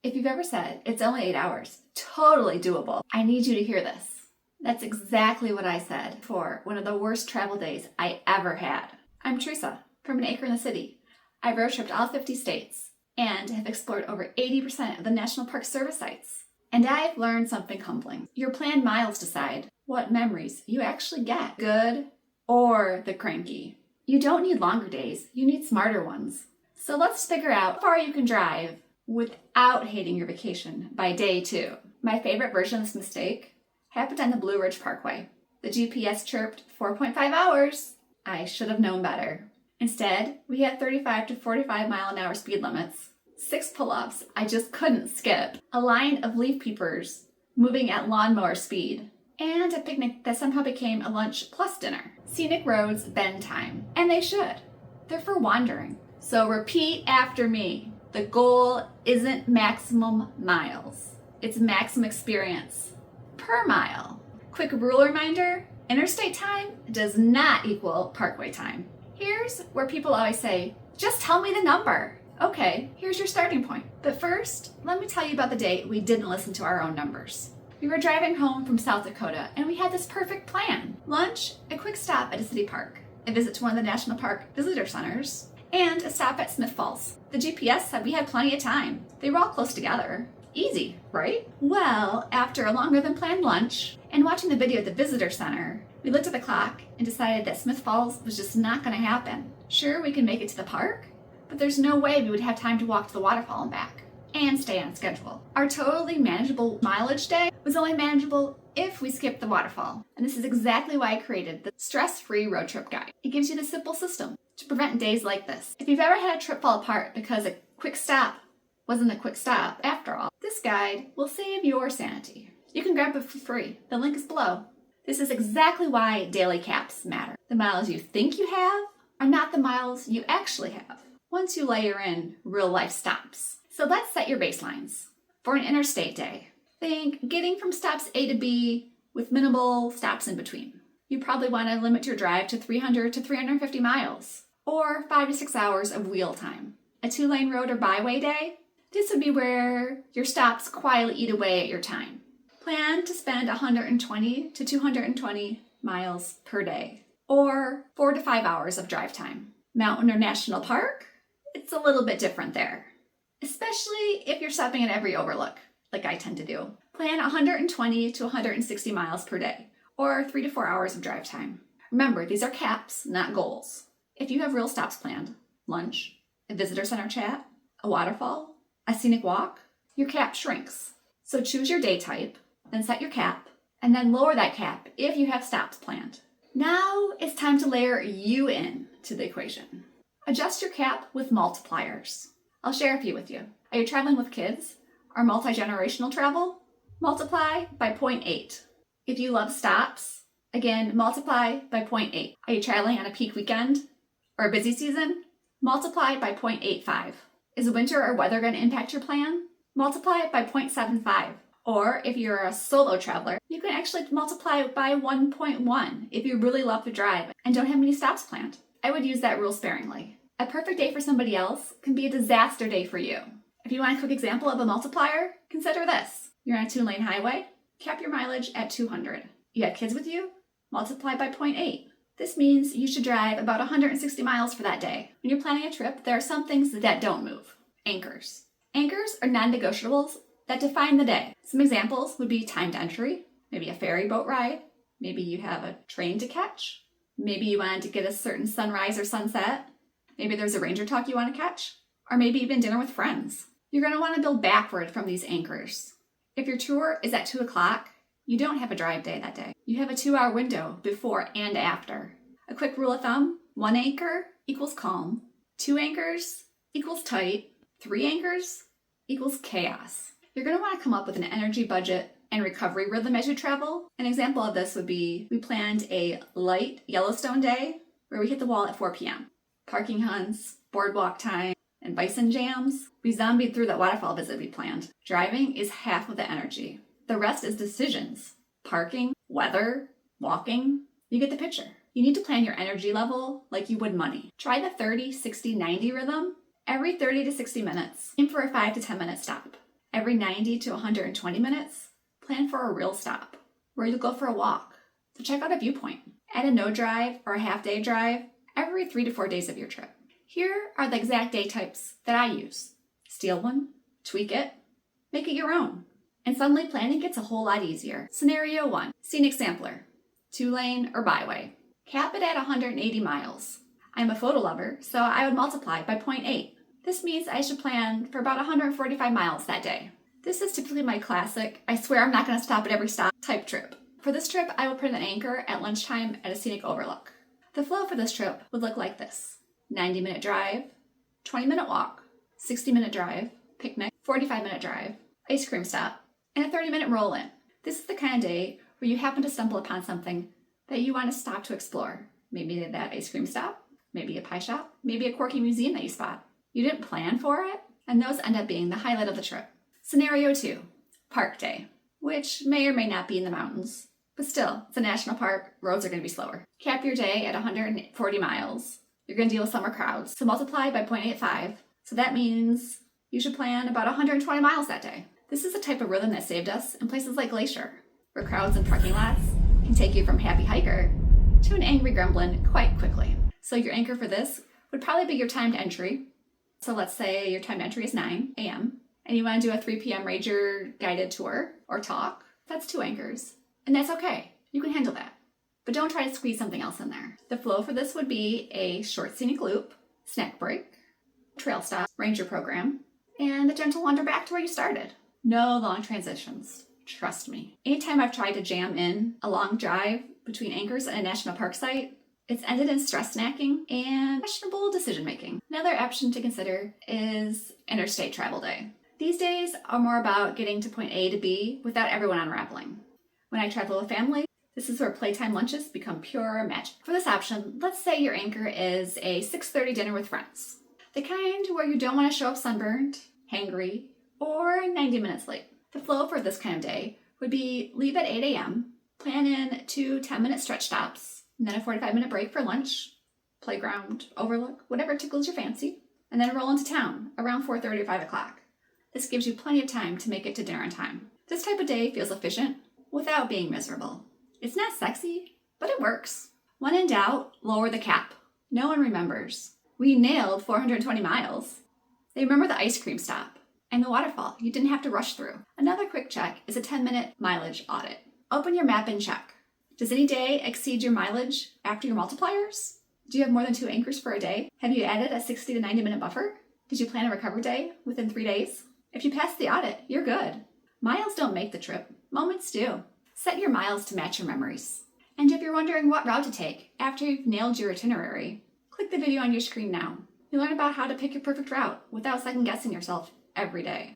If you've ever said, it's only 8 hours, totally doable, I need you to hear this. That's exactly what I said for one of the worst travel days I ever had. I'm Teresa from An Acre in the City. I road tripped all 50 states and have explored over 80% of the National Park Service sites. And I've learned something humbling. Your planned miles decide what memories you actually get, good or the cranky. You don't need longer days, you need smarter ones. So let's figure out how far you can drive without hating your vacation by day 2. My favorite version of this mistake happened on the Blue Ridge Parkway. The GPS chirped 4.5 hours. I should have known better. Instead, we had 35 to 45 mile an hour speed limits, 6 pull-ups I just couldn't skip, a line of leaf peepers moving at lawnmower speed, and a picnic that somehow became a lunch plus dinner. Scenic roads bend time, and they should. They're for wandering. So repeat after me. The goal isn't maximum miles. It's maximum experience per mile. Quick rule reminder, interstate time does not equal parkway time. Here's where people always say, just tell me the number. Okay, here's your starting point. But first, let me tell you about the day we didn't listen to our own numbers. We were driving home from South Dakota and we had this perfect plan. Lunch, a quick stop at a city park, a visit to one of the National Park Visitor Centers, and a stop at Smith Falls. The GPS said we had plenty of time. They were all close together. Easy, right? Well, after a longer than planned lunch and watching the video at the visitor center, we looked at the clock and decided that Smith Falls was just not going to happen. Sure, we can make it to the park, but there's no way we would have time to walk to the waterfall and back and stay on schedule. Our totally manageable mileage day was only manageable if we skipped the waterfall. And this is exactly why I created the stress-free road trip guide. It gives you the simple system to prevent days like this. If you've ever had a trip fall apart because a quick stop wasn't a quick stop after all, this guide will save your sanity. You can grab it for free. The link is below. This is exactly why daily caps matter. The miles you think you have are not the miles you actually have once you layer in real life stops. So let's set your baselines. For an interstate day, think getting from stops A to B with minimal stops in between. You probably want to limit your drive to 300 to 350 miles or 5 to 6 hours of wheel time. A 2-lane road or byway day, this would be where your stops quietly eat away at your time. Plan to spend 120 to 220 miles per day, or 4 to 5 hours of drive time. Mountain or national park? It's a little bit different there, especially if you're stopping at every overlook, like I tend to do. Plan 120 to 160 miles per day, or 3 to 4 hours of drive time. Remember, these are caps, not goals. If you have real stops planned, lunch, a visitor center chat, a waterfall, a scenic walk, your cap shrinks. So choose your day type, then set your cap, and then lower that cap if you have stops planned. Now it's time to layer you in to the equation. Adjust your cap with multipliers. I'll share a few with you. Are you traveling with kids or multi-generational travel? Multiply by 0.8. If you love stops, again, multiply by 0.8. Are you traveling on a peak weekend or a busy season? Multiply by 0.85. Is winter or weather going to impact your plan? Multiply it by 0.75. Or if you're a solo traveler, you can actually multiply it by 1.1 if you really love to drive and don't have many stops planned. I would use that rule sparingly. A perfect day for somebody else can be a disaster day for you. If you want a quick example of a multiplier, consider this. You're on a 2-lane highway, cap your mileage at 200. You have kids with you? Multiply by 0.8. This means you should drive about 160 miles for that day. When you're planning a trip, there are some things that don't move. Anchors. Anchors are non-negotiables that define the day. Some examples would be timed entry, maybe a ferry boat ride, maybe you have a train to catch, maybe you wanted to get a certain sunrise or sunset, maybe there's a ranger talk you want to catch, or maybe even dinner with friends. You're going to want to build backward from these anchors. If your tour is at 2 o'clock, you don't have a drive day that day. You have a 2-hour window before and after. A quick rule of thumb, 1 anchor equals calm, 2 anchors equals tight, 3 anchors equals chaos. You're going to want to come up with an energy budget and recovery rhythm as you travel. An example of this would be we planned a light Yellowstone day where we hit the wall at 4 p.m. Parking hunts, boardwalk time, and bison jams. We zombied through that waterfall visit we planned. Driving is half of the energy. The rest is decisions. Parking, weather, walking. You get the picture. You need to plan your energy level like you would money. Try the 30, 60, 90 rhythm. Every 30 to 60 minutes, aim for a 5 to 10 minute stop. Every every 90 to 120 minutes, plan for a real stop, where you'll go for a walk. So check out a viewpoint. Add a no drive or a half-day drive every 3 to 4 days of your trip. Here are the exact day types that I use. Steal one, tweak it, make it your own. And suddenly planning gets a whole lot easier. Scenario 1, scenic sampler, 2-lane or byway. Cap it at 180 miles. I'm a photo lover, so I would multiply by 0.8. This means I should plan for about 145 miles that day. This is typically my classic, I swear I'm not going to stop at every stop type trip. For this trip, I will put an anchor at lunchtime at a scenic overlook. The flow for this trip would look like this: 90-minute drive, 20-minute walk, 60-minute drive, picnic, 45-minute drive, ice cream stop, and a 30-minute roll in. This is the kind of day where you happen to stumble upon something that you want to stop to explore. Maybe that ice cream stop, maybe a pie shop, maybe a quirky museum that you spot. You didn't plan for it, and those end up being the highlight of the trip. Scenario 2, park day, which may or may not be in the mountains, but still, it's a national park, roads are going to be slower. Cap your day at 140 miles. You're going to deal with summer crowds, so multiply by 0.85. So that means you should plan about 120 miles that day. This is the type of rhythm that saved us in places like Glacier, where crowds and parking lots can take you from happy hiker to an angry gremlin quite quickly. So your anchor for this would probably be your timed entry. So let's say your timed entry is 9 a.m. and you want to do a 3 p.m. Ranger guided tour or talk. That's 2 anchors. And that's okay. You can handle that. But don't try to squeeze something else in there. The flow for this would be a short scenic loop, snack break, trail stop, ranger program, and a gentle wander back to where you started. No long transitions. Trust me. Anytime I've tried to jam in a long drive between anchors at a national park site, it's ended in stress snacking and questionable decision making. Another option to consider is interstate travel day. These days are more about getting to point A to B without everyone unraveling. When I travel with family, this is where playtime lunches become pure magic. For this option, let's say your anchor is a 6:30 dinner with friends. The kind where you don't want to show up sunburned, hangry, or 90 minutes late. The flow for this kind of day would be leave at 8 a.m., plan in 2 10-minute stretch stops, and then a 45-minute break for lunch, playground, overlook, whatever tickles your fancy, and then roll into town around 4:30 or 5 o'clock. This gives you plenty of time to make it to dinner on time. This type of day feels efficient without being miserable. It's not sexy, but it works. When in doubt, lower the cap. No one remembers. We nailed 420 miles. They remember the ice cream stop and the waterfall you didn't have to rush through. Another quick check is a 10-minute mileage audit. Open your map and check. Does any day exceed your mileage after your multipliers? Do you have more than 2 anchors for a day? Have you added a 60 to 90 minute buffer? Did you plan a recovery day within 3 days? If you pass the audit, you're good. Miles don't make the trip. Moments do. Set your miles to match your memories. And if you're wondering what route to take after you've nailed your itinerary, click the video on your screen now. You'll learn about how to pick your perfect route without second-guessing yourself every day.